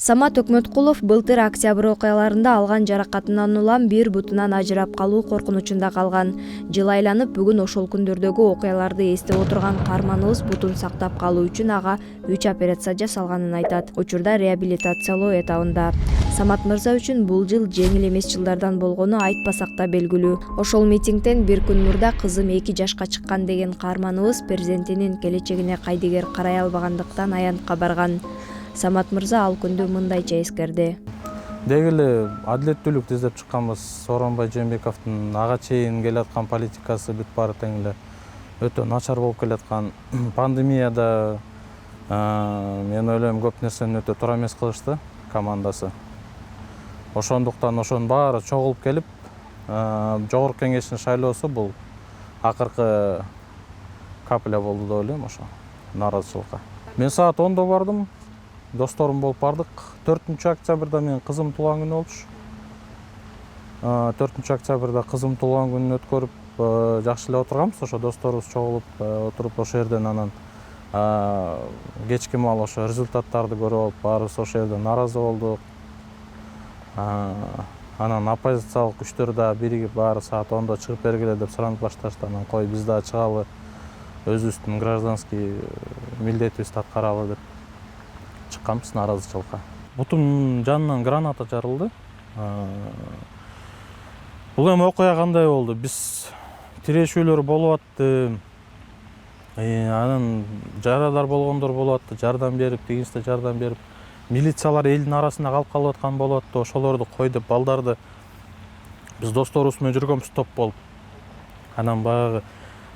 Самат Өкмөткулов былтыр октябрь окуяларында алган жаракатынан улам бир бутунан ажырап калуу коркунучунда калган. Жыл айланып, бүгүн ошол күндөрдөгү окуяларды эстеп отурган каарманыбыз бутун сактап калуу үчүн ага 3 операция жасалганын айтат. Учурда реабилитациялоо этабында. Самат мырза үчүн бул жыл жеңил эмес жылдардан болгону айтпасак да белгилүү. Ошол митингден бир күн мурда кызым 2 жашка чыккан деген каарманыбыз перзентинин келечегине кайдыгер карай албагандыктан аянтка барган. Самат мырза ал күндө мындайча эскерди. Деги эле адилеттүүлүктү издеп чыкканбыз. Сооронбай Жээнбековдун ага чейин келаткан политикасы бүт баары тең эле өтө начар болуп келаткан. Пандемияда мен ойлойм көп нерсени өтө туура эмес кылышты командасы. Ошондуктан ошонун баары чогулуп келип, жогорку кеңештин шайлоосу бул акыркы капля болду деп ойлойм ошо нааразычылыкка. Мен саат 10-до бардым. Досторум болуп бардык. 4-октябрда менин кызым туулган күнү болчу. 4-октябрда кызым туулган күнүн өткөрүп, жакшы эле отурганбыз. Ошо досторубуз чогулуп отуруп ошол жерден анан кечки маал ошо результаттарды көрүп алып, баарыбыз ошол жерден нааразы болдук. Анан оппозициялык күчтөр да биригип баары саат 10-до чыгып бергиле деп суранып башташты. Анан кой биз да чыгалы, өзүбүздүн гражданский милдетибизди аткаралы деп чыкканбыз нааразычылыкка. Бутум жанынан граната жарылды. Бул эми окуя кандай болду? Биз тирешүүлөр болуп атты. Анан жарадар болгондор болуп атты. Жардам берип, тигинсте жардам берип, милициялар элдин арасында калып аткан болуп атты. Ошолорду кой деп балдарды биз досторубуз менен жүргөнбүз топ болуп. Анан баягы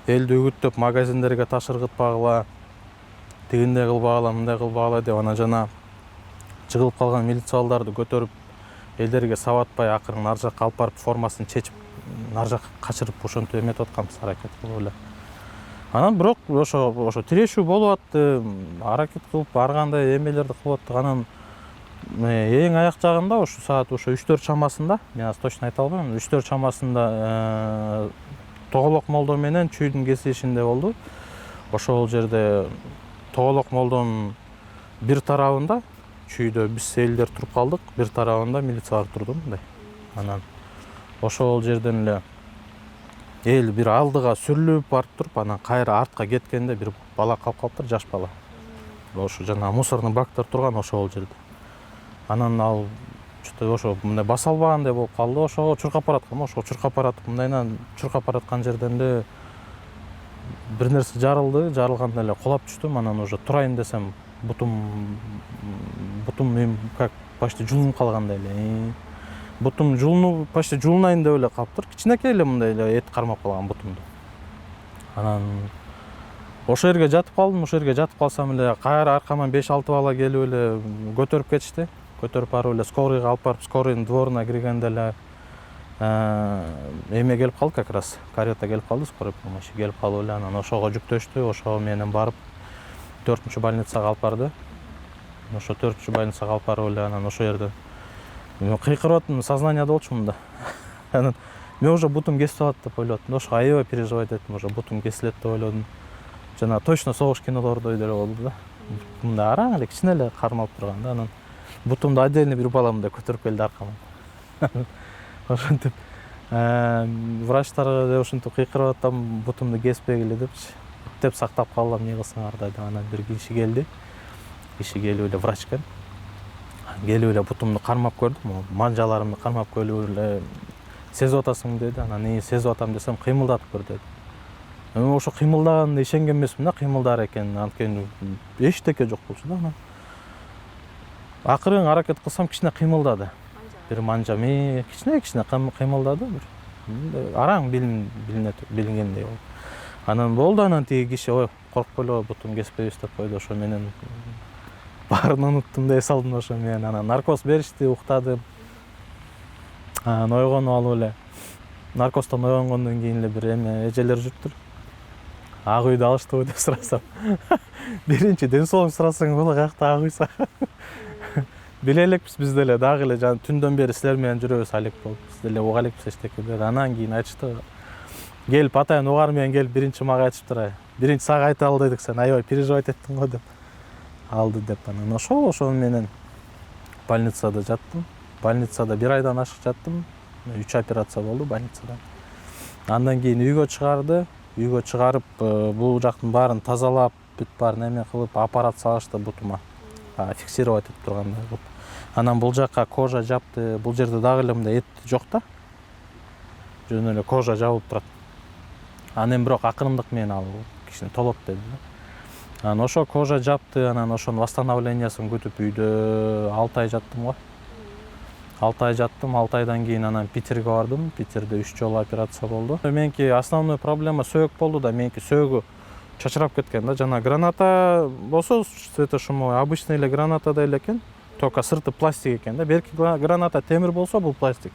элди үгүттөп магазиндерге ташыргытпагыла, тигиндей кылбагыла, мындай кылбагыла деп анан жана жыгылып калган милицияларды көтөрүп элдерге сабатпай акырын ар жакка алып барып формасын чечип ар жакка качырып ошентип эметип атканбыз, аракет кылып эле. Анан бирок ошо тирешүү болуп атты, аракет кылып ар кандай эмелерди кылып аттык. Анан эң аяк жагында ошо саат 3-4 чамасында, мен азыр точно айта албайм, 3-4 чамасында Тоголок молдо менен чүйдүн кесилишинде болду. Ошол жерде Тоголок молдонун бир тарабында чүйдө биз элдер туруп калдык, бир тарабында милициялар турду мындай. Анан ошол жерден эле эл бир алдыга сүрүлүп барып туруп, анан кайра артка кеткенде бир бала калып калыптыр, жаш бала. Ошо жана мусорный бактар турган ошол жерде. Анан ал ошо мындай баса албагандай болуп калды. Ошого чуркап бараткан, ошо чуркап баратып мындайынан чуркап бараткан жерден эле бир нерсе жарылды, жарылганда эле кулап түштүм. Анан уже турайын десем, бутум мен как почти жулунуп калгандай эле. Бутум жулунуп, почти жулунайын деп эле калыптыр. Кичинекей эле мындай эле эт кармап калган бутумду. Анан ошол жерге жатып калдым. Ошол жерге жатып калсам эле кайра аркаман 5-6 бала келип эле көтөрүп кетишти. Көтөрүп барып эле скорыйга алып барып, скорыйдун дворуна киргенде эле эме келип калды, как раз карета келип калды, скорый помощь келип калып эле анан ошого жүктөштү. Ошого менен барып 4-больницага алып барды. Ошо 4-больницага алып барып эле анан ошол жерде мен кыйкырып аттым, сознанияда болчумун да. Анан мен уже бутум кесип алат деп ойлоп аттым. Ошо аябай переживать эттим, уже бутум кесилет деп ойлодум. Жана точно согуш кинолордой деле болду да. Мындай араң эле кичине эле кармалып турган да. Анан бутумду отдельно бир бала мындай көтөрүп келди аркаман. Ошентип врачтарга ошентип кыйкырып атам, бутумду кеспегиле депчи. Деп сактап калдым, эмне кылсаңар деп. Анан бир киши келди. Киши келип эле врач экен. Келип эле бутумду кармап көрдүм, манжаларымды кармап көрүп эле сезип атасыңбы деди. Анан сезип атам десем, кыймылдатып көр деди. Мен ошо кыймылдаганына ишенген эмесмин да, кыймылдар экен. Анткени эчтеке жок болчу да. Анан акырын аракет кылсам кичине кыймылдады. Бир манжа кичине кыймылдады. Араң билингендей болду. Анан болду, анан тиги киши ой коркпойлу, бутум кеспейбиз деп койду. Ошо менен баарын унуттум деп салдым. Ошо менен анан наркоз беришти, уктадым. Анан ойгонуп алып эле наркоздон ойгонгондон кийин эле бир эме эжелер жүрүптүр. Ак үйдү алыштыбы деп сурасам. Биринчи ден соолук сурасаң боло, каякта ак үйсө. Биле элекпиз биз деле, дагы эле жана түндөн бери силер менен жүрөбүз алек болуп. Биз деле уга элекпиз эчтеке деп. Анан кийин айтышты. Келип атайын угар менен келип биринчи мага айтышыптыр. Биринчи сага айта ал дедик, сен аябай переживать эттиң го деп. Алды деп. Анан ошол менен больницада жаттым. Больницада 1 айдан ашык жаттым. 3 операция болду больницада. Андан кийин үйгө чыгарды. Үйгө чыгарып, бул жактын баарын тазалап, бүт баарын эме кылып, аппарат салышты бутума. Фиксировать этип турганда. Анан бул жакка кожа жапты. Бул жерде дагы эле мындай эт жок да. Жөн эле кожа жабылып турат. Анан бирок акырындык менен ал кичине толот деди. Анан ошо кожа жапты, анан ошонун восстановлениясын күтүп үйдө 6 ай жаттым го. 6 ай жаттым, 6 айдан кийин анан Питерге бардым. Питерде 3 жолу операция болду. Меники основной проблема сөөк болду да, меники сөөгү чачырап кеткен да. Жана граната болсо светошумовой обычный эле гранатада эле экен, только сырты пластик экен да. Берки граната темир болсо бул пластик.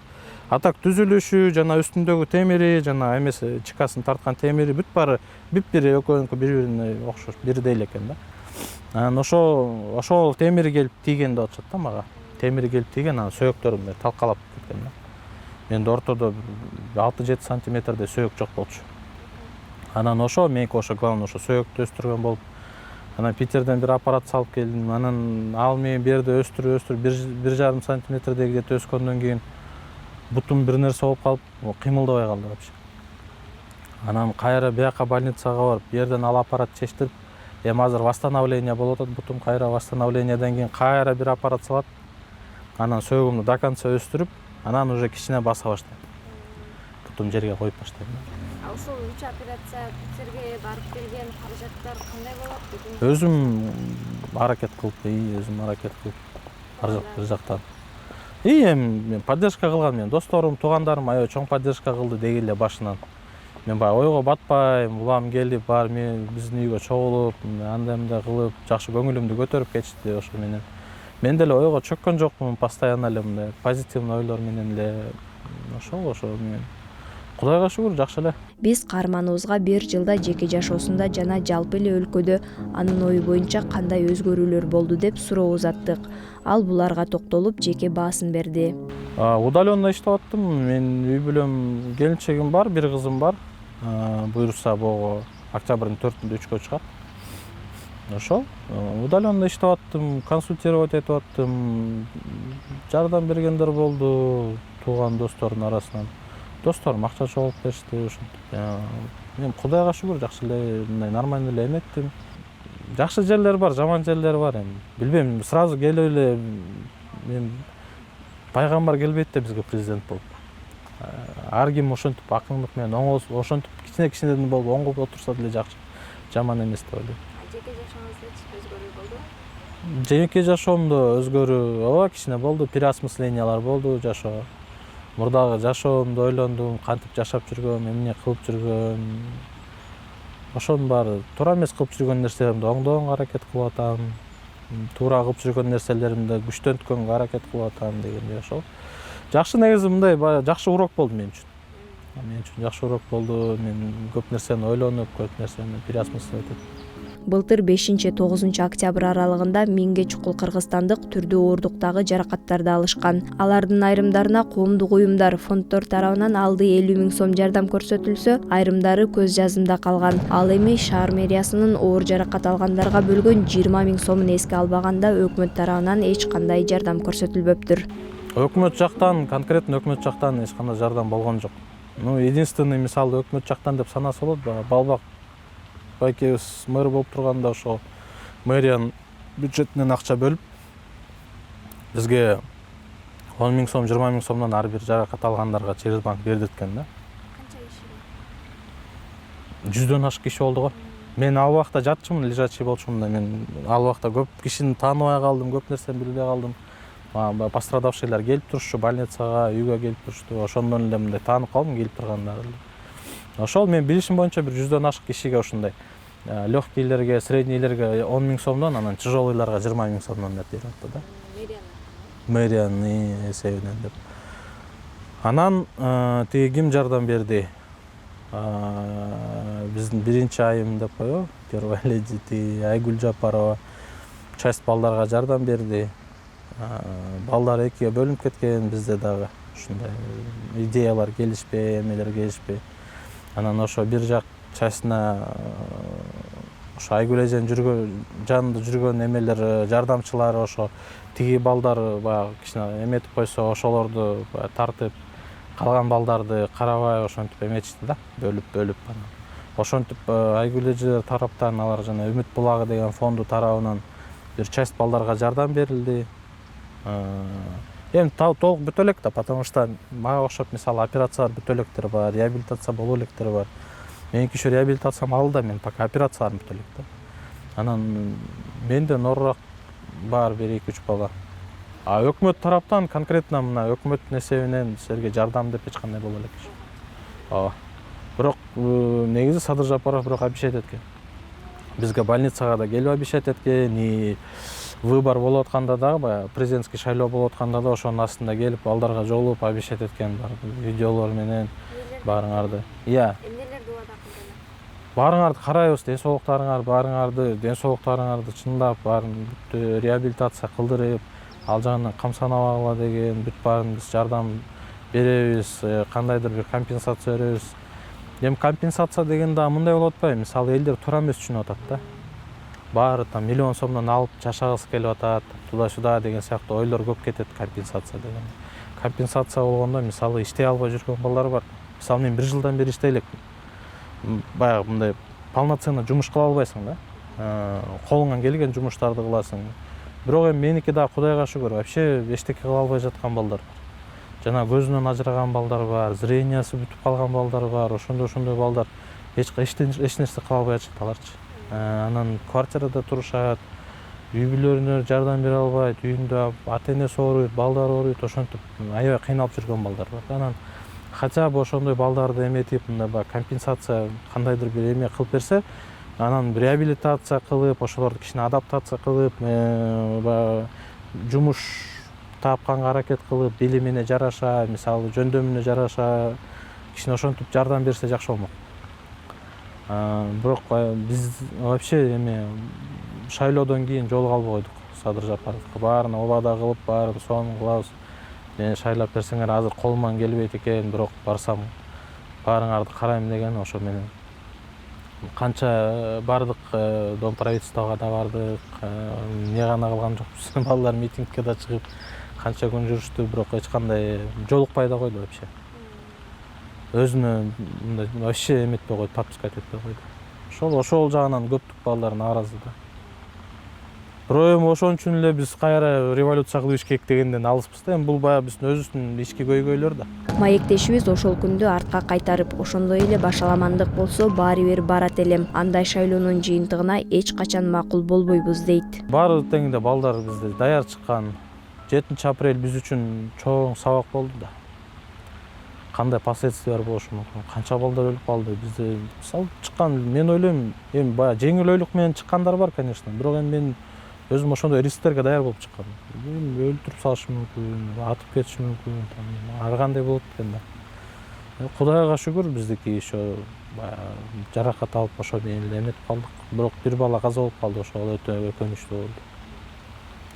А так түзүлүшү, жана үстүндөгү темири, жана эмеси чекасын тарткан темири бүт баары бири экөөнүкү бири-бирине окшош, бирдей эле экен да. Анан ошол темири келип тийген деп атышат да мага. Темири келип тийген, анан сөөктөрүм талкалап кеткен да. Менде ортодо 6-7 сантиметрдей сөөк жок болчу. Анан меники главный сөөктү өстүргөн болуп, анан Питерден бир аппарат салып келдим. Анан ал мени бу жерде өстүрүп 1,5 сантиметрдей где-то өскөндөн кийин бутум бир нерсе болуп калып, кыймылдабай калды вообще. Анан кайра бияка больницага барып, бу жерден ал аппарат чечтирип, эми азыр восстановление болуп атат, бутум кайра восстановлениеден кийин кайра бир аппарат салат. Анан сөөгүмдү до конца өстүрүп, анан уже кичине баса баштайм. Бутум жерге коюп баштайм. Ошол 3 операция Питерге барып келген каражаттар кандай болот? Өзүм аракет кылып, ар жактан. Мен поддержка кылган, мен досторум, туугандарым аябай чоң поддержка кылды деги эле башынан. Мен баягы ойго батпайм, улам келип бар биздин үйгө чогулуп, андай мындай кылып, жакшы көңүлүмдү көтөрүп кетишти ошо менен. Мен деле ойго чөккөн жокмун, постоянно эле мындай позитивный ойлор менен эле ошо мен Кудайга шүгүр, жакшы эле. Биз каарманыбызга 1 жылда жеке жашоосунда жана жалпы эле өлкөдө анын ою боюнча кандай өзгөрүүлөр болду деп суроо узаттык. Ал буларга токтолуп жеке баасын берди. Удаленно иштеп аттым. Мен үй бүлөм, келинчегим бар, бир кызым бар. Буюрса бого октябрдын 4-үндө 3кө чыгат. Ошол удаленно иштеп аттым, консультировать этип аттым. Жардам бергендер болду тууган достордун арасынан. Досторум акча чогулуп беришти, ошентип. Мен Кудайга шүгүр, жакшы эле, мындай нормально эле эметтим. Жакшы жерлер бар, жаман жерлер бар эми. Билбейм, сразу келип эле мен пайгамбар келбейт да бизге президент болуп. Ар ким ошентип акындык менен ошентип кичине болуп оңгоп отурса деле жакшы, жаман эмес деп ойлойм. Жеке жашооңузда өзгөрүү болду? Жеке жашоомдо өзгөрүү ооба кичине болду, переосмыслениялар болду жашоо. Мурдагы жашоомду ойлондум, кантип жашап жүргөм, эмне кылып жүргөм. Ошонун баары туура эмес кылып жүргөн нерселеримди оңдогонго аракет кылып атам. Туура кылып жүргөн нерселеримди күчтөнткөнгө аракет кылып атам дегендей ошол. Жакшы негизи мындай жакшы урок болду мен үчүн. Мен үчүн жакшы урок болду. Мен көп нерсени ойлонуп, көп нерсени переосмыслить этип. Былтыр 5-9 октябрь аралыгында 1000ге чукул кыргызстандык түрдүү оорундуктагы жаракаттарды алышкан. Алардын айрымдарына коомдук уюмдар, фонддор тарабынан алды 50 000 сом жардам көрсөтүлсө, айрымдары көз жазымда калган. Ал эми шаар мэриясынын оор жаракат алгандарга бөлгөн 20 000 сомун эске албаганда өкмөт тарабынан эч кандай жардам көрсөтүлбөптүр. Өкмөт жактан, конкретно өкмөт жактан эч кандай жардам болгон жок. Единственный мисалы өкмөт жактан деп санаса болот. Балбак байкебиз мэр болуп турганда ошо мэриянын бюджетинен акча бөлүп бизге 10 000 сом, 20 000 сомдон ар бир жаракат алгандарга через банк берди экен да. Канча киши? 100дөн ашык киши болду го. Мен ал убакта жатчумун, лежачий болчумун да. Мен ал убакта көп кишини тааныбай калдым, көп нерсени билбей калдым. Пострадавшийлер келип турушчу, больницага, үйгө келип турушту. Ошондон эле мындай таанып калдым келип тургандары. Ошол мен билишим боюнча бир 100дөн ашык кишиге ошондой легкийлерге, среднийлерге 10 000 сомдон, анан тяжелыйларга 20 000 сомдон берип атты да. Мэриянын эсебинен деп. Анан тиги ким жардам берди? Биздин биринчи айым деп коебу, первая леди Айгүл Жапарова часть балдарга жардам берди. Балдар экиге бөлүнүп кеткен, бизде дагы ушундай идеялар келишпей, эмелер келишпей. Анан ошо бир жак частына ошо Айгүл эженин жанында жүргөн эмелер, жардамчылары, ошо тиги балдар баягы кичине эметип койсо ошолорду тартып, калган балдарды карабай ошентип эметишти да, бөлүп анан. Ошентип Айгүл эже тараптан алар жана Үмүт булагы деген фонду тарабынан бир часть балдарга жардам берилди. Эми толук бүтө элек да, потому что мага окшоп мисалы операциялар бүтө электер бар, реабилитация боло электер бар. Меники ошо реабилитациям алды, мен пока операцияларым бүтө элек да. Анан менден оруураак бар бир 2-3 бала. А өкмөт тараптан конкретно мына өкмөттүн эсебинен силерге жардам деп эч кандай боло элек. Ооба. Бирок негизи Садыр Жапаров бирок обещать эткен. Бизге больницага да келип обещать эткен, и выбор болуп атканда дагы, баягы президентский шайлоо болуп атканда да ошонун астында келип балдарга жолугуп обещать эткен, бар видеолор менен баарыңарды. Иә. Эмнелерди убада кылдыңар? Баарыңарды карайбыз, ден соолуктарыңарды чындап баарын бүт реабилитация кылдырып, ал жагынан камсанабагыла деген бүт баарын биз жардам беребиз, кандайдыр бир компенсация беребиз. Эми компенсация деген да мындай болуп атпайбы? Мисалы элдер туура эмес түшүнүп атат да. Баары там миллион сомдон алып жашагысы келип атат, туда-сюда деген сыяктуу ойлор көп кетет компенсация деген. Компенсация болгондо мисалы иштей албай жүргөн балдар бар. Мисалы мен 1 жылдан бери иштей элекмин. Баягы мындай полноценно жумуш кыла албайсың да. Колуңан келген жумуштарды кыласың. Бирок эми меники да Кудайга шүгүр вообще эчтеке кыла албай жаткан балдар бар. Жана көзүнөн ажыраган балдар бар, зрениясы бүтүп калган балдар бар, ошондой балдар эч нерсе кыла албай атышат аларчы. Анан квартирада турушат, үй бүлөлөрүнө жардам бере албайт, үйүндө ата-энеси ооруйт, балдары ооруйт, ошентип аябай кыйналып жүргөн балдар бар. Анан хотя бы ошондой балдарды эметип, мындай баягы компенсация кандайдыр бир эме кылып берсе, анан реабилитация кылып, ошолорду кичине адаптация кылып, баягы жумуш тапканга аракет кылып, билимине жараша, мисалы жөндөмүнө жараша кичине ошентип жардам берсе жакшы болмок. Бирок биз вообще эме шайлоодон кийин жолуга албай койдук Садыр Жапаровго. Баарына убада кылып, баарын сонун кылабыз. Мени шайлап берсеңер, азыр колуман келбейт экен, бирок барсам баарыңарды карайм деген, ошо менен канча бардык, Дом правительствого да бардык, эмне гана кылган жокпуз. Балдар митингке да чыгып канча күн жүрүштү, бирок эч кандай жолукпай да койду вообще. Өзүнө мындай вообще эметпей койду, подпускать этпей койду. Ошол жагынан көптүк балдар нааразы да. Бирок эми ошон үчүн эле биз кайра революция кылыш керек дегенден алыспыз да. Эми бул баягы биздин өзүбүздүн ички көйгөйлөр да. Маектешибиз ошол күндү артка кайтарып, ошондой эле башаламандык болсо баары бир барат элем. Андай шайлоонун жыйынтыгына эч качан макул болбойбуз дейт. Баары теңде балдар бизде даяр чыккан. 7 апрель биз үчүн чоң сабак болду да. Кандай последствиялар болушу мүмкүн? Канча балдар өлүп калды? Бизде мисалы чыккан, мен ойлойм, эми баягы жеңил ойлук менен чыккандар бар, конечно. Бирок эми мен өзүм ошондой рисктерге даяр болуп чыккан. Өлтүрүп салышы мүмкүн, атып кетиши мүмкүн, ар кандай болот экен да. Кудайга шүгүр, биздики ошо баягы жаракат алып ошо менен эле эметип калдык. Бирок бир бала каза болуп калды, ошол өтө өкүнүчтүү болду.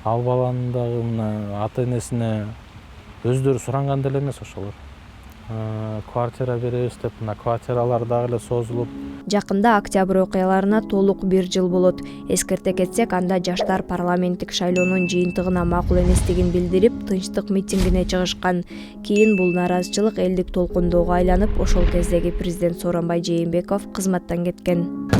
Ал баланын дагы мына ата-энесине өздөрү суранган деле эмес ошолор. Квартира беребиз деп, мына квартиралар дагы эле созулуп. Жакында октябрь окуяларына толук 1 жыл болот. Эскерте кетсек, анда жаштар парламенттик шайлоонун жыйынтыгына макул эместигин билдирип, тынчтык митингине чыгышкан. Кийин бул нааразычылык элдик толкундоого айланып, ошол кездеги президент Сооронбай Жээнбеков кызматтан кеткен.